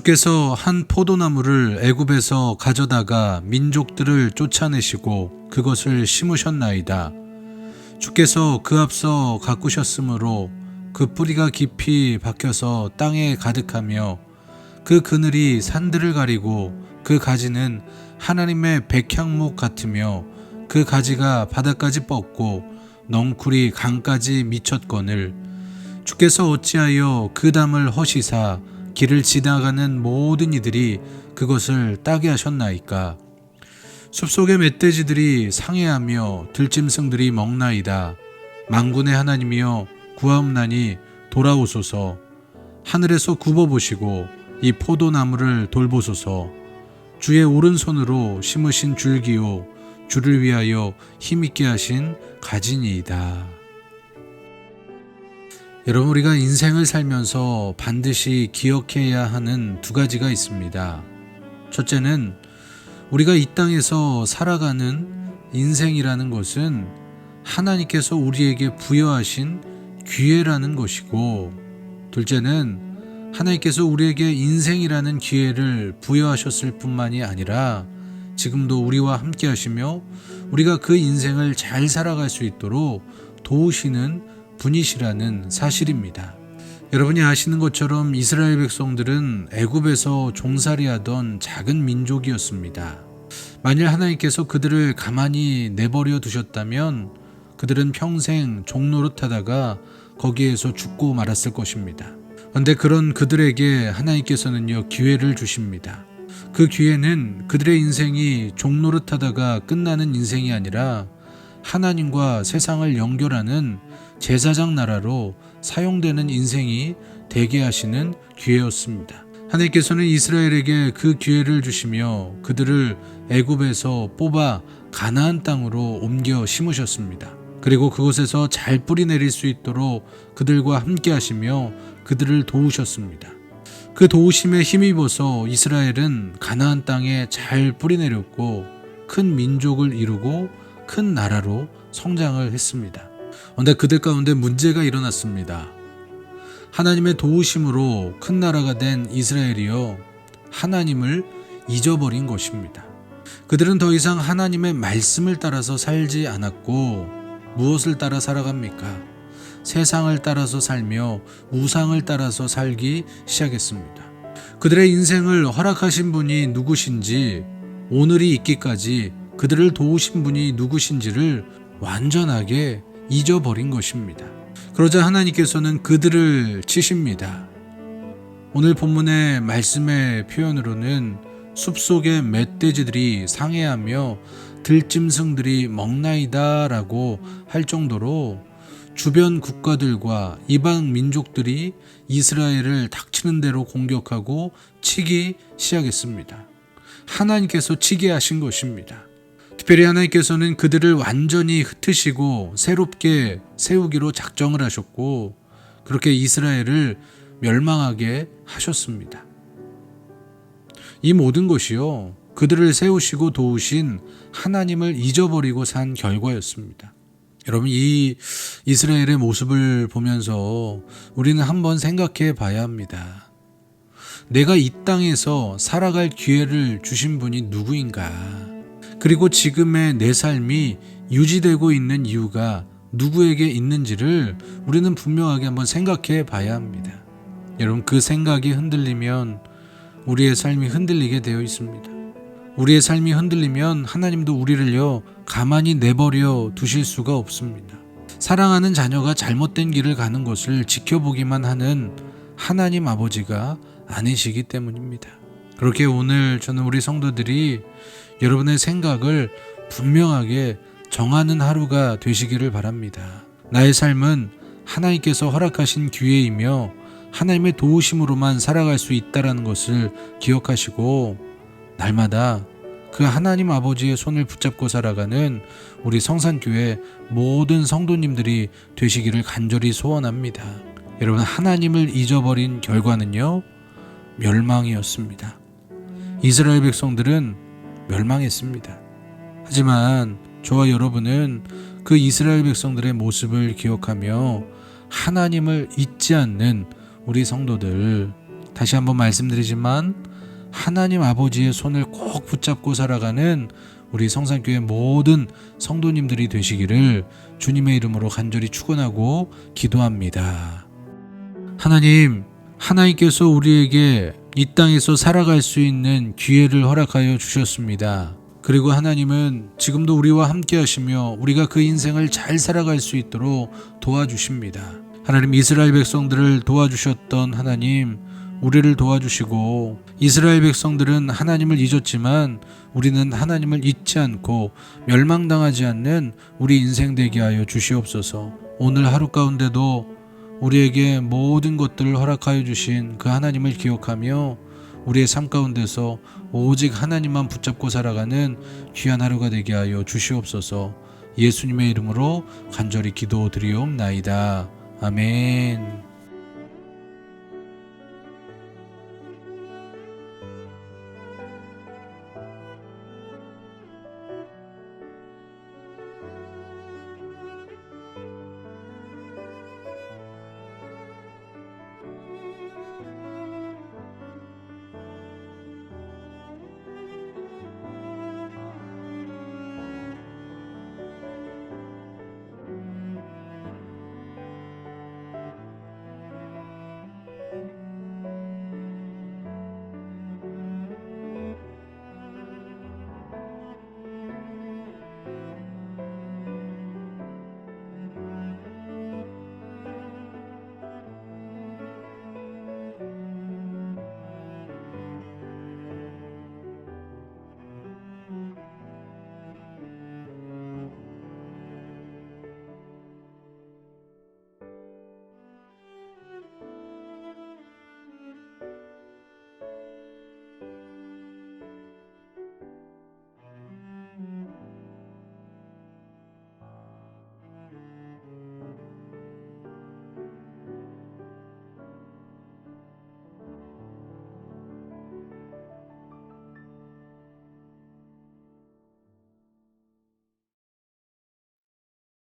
주께서 한 포도나무를 애굽에서 가져다가 민족들을 쫓아내시고 그것을 심으셨나이다. 주께서 그 앞서 가꾸셨으므로 그 뿌리가 깊이 박혀서 땅에 가득하며 그 그늘이 산들을 가리고 그 가지는 하나님의 백향목 같으며 그 가지가 바다까지 뻗고 넝쿨이 강까지 미쳤거늘 주께서 어찌하여 그 담을 허시사 길을 지나가는 모든 이들이 그것을 따게 하셨나이까. 숲속의 멧돼지들이 상해하며 들짐승들이 먹나이다. 만군의 하나님이여 구하옵나니 돌아오소서. 하늘에서 굽어보시고 이 포도나무를 돌보소서. 주의 오른손으로 심으신 줄기요 주를 위하여 힘있게 하신 가지니이다. 여러분, 우리가 인생을 살면서 반드시 기억해야 하는 두 가지가 있습니다. 첫째는 우리가 이 땅에서 살아가는 인생이라는 것은 하나님께서 우리에게 부여하신 기회라는 것이고, 둘째는 하나님께서 우리에게 인생이라는 기회를 부여하셨을 뿐만이 아니라 지금도 우리와 함께 하시며 우리가 그 인생을 잘 살아갈 수 있도록 도우시는 분이시라는 사실입니다. 여러분이 아시는 것처럼 이스라엘 백성들은 애굽에서 종살이하던 작은 민족이었습니다. 만일 하나님께서 그들을 가만히 내버려 두셨다면 그들은 평생 종노릇하다가 거기에서 죽고 말았을 것입니다. 그런데 그런 그들에게 하나님께서는요, 기회를 주십니다. 그 기회는 그들의 인생이 종노릇하다가 끝나는 인생이 아니라 하나님과 세상을 연결하는 제사장 나라로 사용되는 인생이 되게 하시는 기회였습니다. 하나님께서는 이스라엘에게 그 기회를 주시며 그들을 애굽에서 뽑아 가나안 땅으로 옮겨 심으셨습니다. 그리고 그곳에서 잘 뿌리 내릴 수 있도록 그들과 함께 하시며 그들을 도우셨습니다. 그 도우심에 힘입어서 이스라엘은 가나안 땅에 잘 뿌리 내렸고 큰 민족을 이루고 큰 나라로 성장을 했습니다. 그런데 그들 가운데 문제가 일어났습니다. 하나님의 도우심으로 큰 나라가 된 이스라엘이요, 하나님을 잊어버린 것입니다. 그들은 더 이상 하나님의 말씀을 따라서 살지 않았고 무엇을 따라 살아갑니까? 세상을 따라서 살며 우상을 따라서 살기 시작했습니다. 그들의 인생을 허락하신 분이 누구신지, 오늘이 있기까지 그들을 도우신 분이 누구신지를 완전하게 잊어버린 것입니다. 그러자 하나님께서는 그들을 치십니다. 오늘 본문의 말씀의 표현으로는 숲속의 멧돼지들이 상해하며 들짐승들이 먹나이다 라고 할 정도로 주변 국가들과 이방 민족들이 이스라엘을 닥치는 대로 공격하고 치기 시작했습니다. 하나님께서 치게 하신 것입니다. 특별히 하나님께서는 그들을 완전히 흩으시고 새롭게 세우기로 작정을 하셨고 그렇게 이스라엘을 멸망하게 하셨습니다. 이 모든 것이요, 그들을 세우시고 도우신 하나님을 잊어버리고 산 결과였습니다. 여러분, 이 이스라엘의 모습을 보면서 우리는 한번 생각해 봐야 합니다. 내가 이 땅에서 살아갈 기회를 주신 분이 누구인가? 그리고 지금의 내 삶이 유지되고 있는 이유가 누구에게 있는지를 우리는 분명하게 한번 생각해 봐야 합니다. 여러분, 그 생각이 흔들리면 우리의 삶이 흔들리게 되어 있습니다. 우리의 삶이 흔들리면 하나님도 우리를요, 가만히 내버려 두실 수가 없습니다. 사랑하는 자녀가 잘못된 길을 가는 것을 지켜보기만 하는 하나님 아버지가 아니시기 때문입니다. 그렇게 오늘 저는 우리 성도들이 여러분의 생각을 분명하게 정하는 하루가 되시기를 바랍니다. 나의 삶은 하나님께서 허락하신 기회이며 하나님의 도우심으로만 살아갈 수 있다는 것을 기억하시고 날마다 그 하나님 아버지의 손을 붙잡고 살아가는 우리 성산교회 모든 성도님들이 되시기를 간절히 소원합니다. 여러분, 하나님을 잊어버린 결과는요, 멸망이었습니다. 이스라엘 백성들은 멸망했습니다. 하지만 저와 여러분은 그 이스라엘 백성들의 모습을 기억하며 하나님을 잊지 않는 우리 성도들, 다시 한번 말씀드리지만 하나님 아버지의 손을 꼭 붙잡고 살아가는 우리 성산교회 모든 성도님들이 되시기를 주님의 이름으로 간절히 축원하고 기도합니다. 하나님께서 우리에게 이 땅에서 살아갈 수 있는 기회를 허락하여 주셨습니다. 그리고 하나님은 지금도 우리와 함께 하시며 우리가 그 인생을 잘 살아갈 수 있도록 도와주십니다. 하나님, 이스라엘 백성들을 도와주셨던 하나님, 우리를 도와주시고, 이스라엘 백성들은 하나님을 잊었지만 우리는 하나님을 잊지 않고 멸망당하지 않는 우리 인생 되게 하여 주시옵소서. 오늘 하루 가운데도 우리에게 모든 것들을 허락하여 주신 그 하나님을 기억하며 우리의 삶 가운데서 오직 하나님만 붙잡고 살아가는 귀한 하루가 되게 하여 주시옵소서. 예수님의 이름으로 간절히 기도드리옵나이다. 아멘.